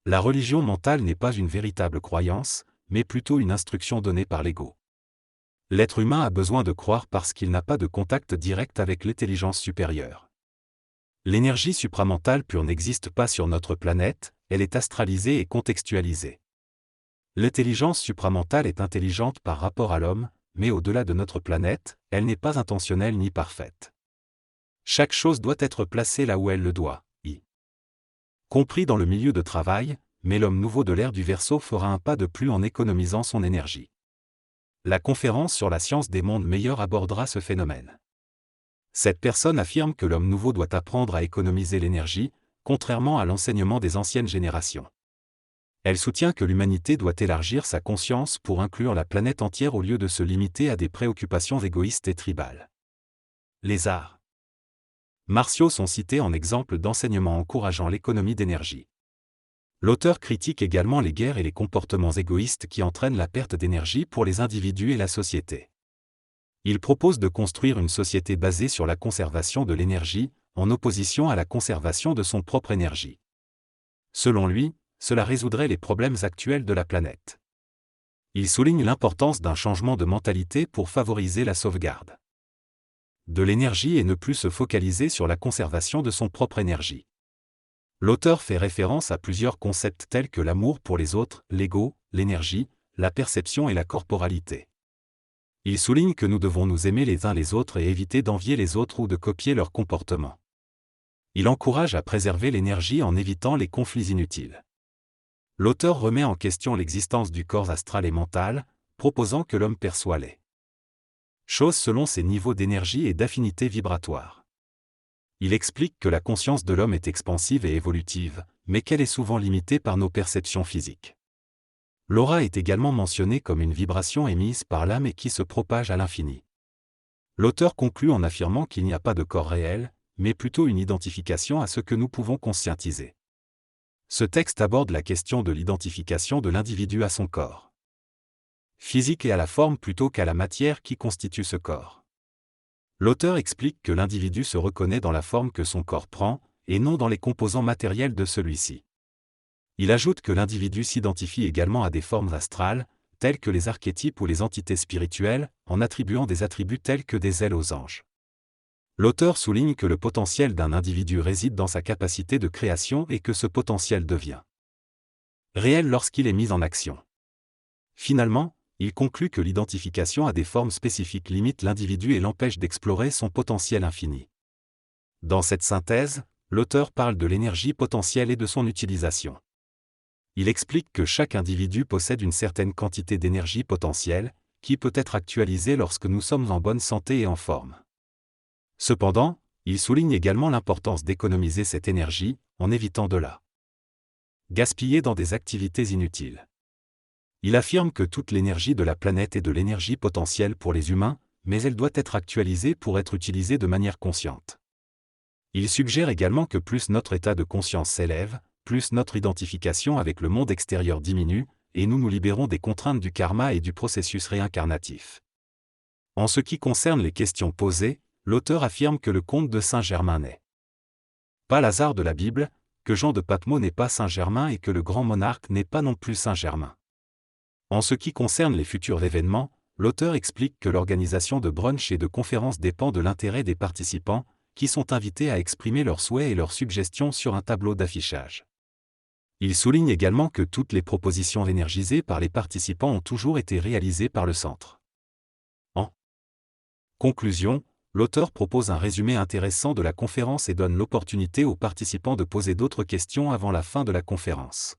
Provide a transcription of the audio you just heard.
La religion mentale n'est pas une véritable croyance, mais plutôt une instruction donnée par l'ego. L'être humain a besoin de croire parce qu'il n'a pas de contact direct avec l'intelligence supérieure. L'énergie supramentale pure n'existe pas sur notre planète, elle est astralisée et contextualisée. L'intelligence supramentale est intelligente par rapport à l'homme, mais au-delà de notre planète, elle n'est pas intentionnelle ni parfaite. Chaque chose doit être placée là où elle le doit, y compris dans le milieu de travail, mais l'homme nouveau de l'ère du Verseau fera un pas de plus en économisant son énergie. La conférence sur la science des mondes meilleurs abordera ce phénomène. Cette personne affirme que l'homme nouveau doit apprendre à économiser l'énergie, contrairement à l'enseignement des anciennes générations. Elle soutient que l'humanité doit élargir sa conscience pour inclure la planète entière au lieu de se limiter à des préoccupations égoïstes et tribales. Les arts martiaux sont cités en exemple d'enseignement encourageant l'économie d'énergie. L'auteur critique également les guerres et les comportements égoïstes qui entraînent la perte d'énergie pour les individus et la société. Il propose de construire une société basée sur la conservation de l'énergie, en opposition à la conservation de son propre énergie. Selon lui, cela résoudrait les problèmes actuels de la planète. Il souligne l'importance d'un changement de mentalité pour favoriser la sauvegarde de l'énergie et ne plus se focaliser sur la conservation de son propre énergie. L'auteur fait référence à plusieurs concepts tels que l'amour pour les autres, l'ego, l'énergie, la perception et la corporalité. Il souligne que nous devons nous aimer les uns les autres et éviter d'envier les autres ou de copier leur comportement. Il encourage à préserver l'énergie en évitant les conflits inutiles. L'auteur remet en question l'existence du corps astral et mental, proposant que l'homme perçoit les choses selon ses niveaux d'énergie et d'affinité vibratoire. Il explique que la conscience de l'homme est expansive et évolutive, mais qu'elle est souvent limitée par nos perceptions physiques. L'aura est également mentionnée comme une vibration émise par l'âme et qui se propage à l'infini. L'auteur conclut en affirmant qu'il n'y a pas de corps réel, mais plutôt une identification à ce que nous pouvons conscientiser. Ce texte aborde la question de l'identification de l'individu à son corps physique et à la forme plutôt qu'à la matière qui constitue ce corps. L'auteur explique que l'individu se reconnaît dans la forme que son corps prend, et non dans les composants matériels de celui-ci. Il ajoute que l'individu s'identifie également à des formes astrales, telles que les archétypes ou les entités spirituelles, en attribuant des attributs tels que des ailes aux anges. L'auteur souligne que le potentiel d'un individu réside dans sa capacité de création et que ce potentiel devient réel lorsqu'il est mis en action. Finalement, il conclut que l'identification à des formes spécifiques limite l'individu et l'empêche d'explorer son potentiel infini. Dans cette synthèse, l'auteur parle de l'énergie potentielle et de son utilisation. Il explique que chaque individu possède une certaine quantité d'énergie potentielle, qui peut être actualisée lorsque nous sommes en bonne santé et en forme. Cependant, il souligne également l'importance d'économiser cette énergie, en évitant de la gaspiller dans des activités inutiles. Il affirme que toute l'énergie de la planète est de l'énergie potentielle pour les humains, mais elle doit être actualisée pour être utilisée de manière consciente. Il suggère également que plus notre état de conscience s'élève, plus notre identification avec le monde extérieur diminue, et nous nous libérons des contraintes du karma et du processus réincarnatif. En ce qui concerne les questions posées, l'auteur affirme que le conte de Saint Germain n'est pas Lazare de la Bible, que Jean de Patmos n'est pas Saint Germain et que le grand monarque n'est pas non plus Saint Germain. En ce qui concerne les futurs événements, l'auteur explique que l'organisation de brunch et de conférences dépend de l'intérêt des participants, qui sont invités à exprimer leurs souhaits et leurs suggestions sur un tableau d'affichage. Il souligne également que toutes les propositions énergisées par les participants ont toujours été réalisées par le centre. En conclusion, l'auteur propose un résumé intéressant de la conférence et donne l'opportunité aux participants de poser d'autres questions avant la fin de la conférence.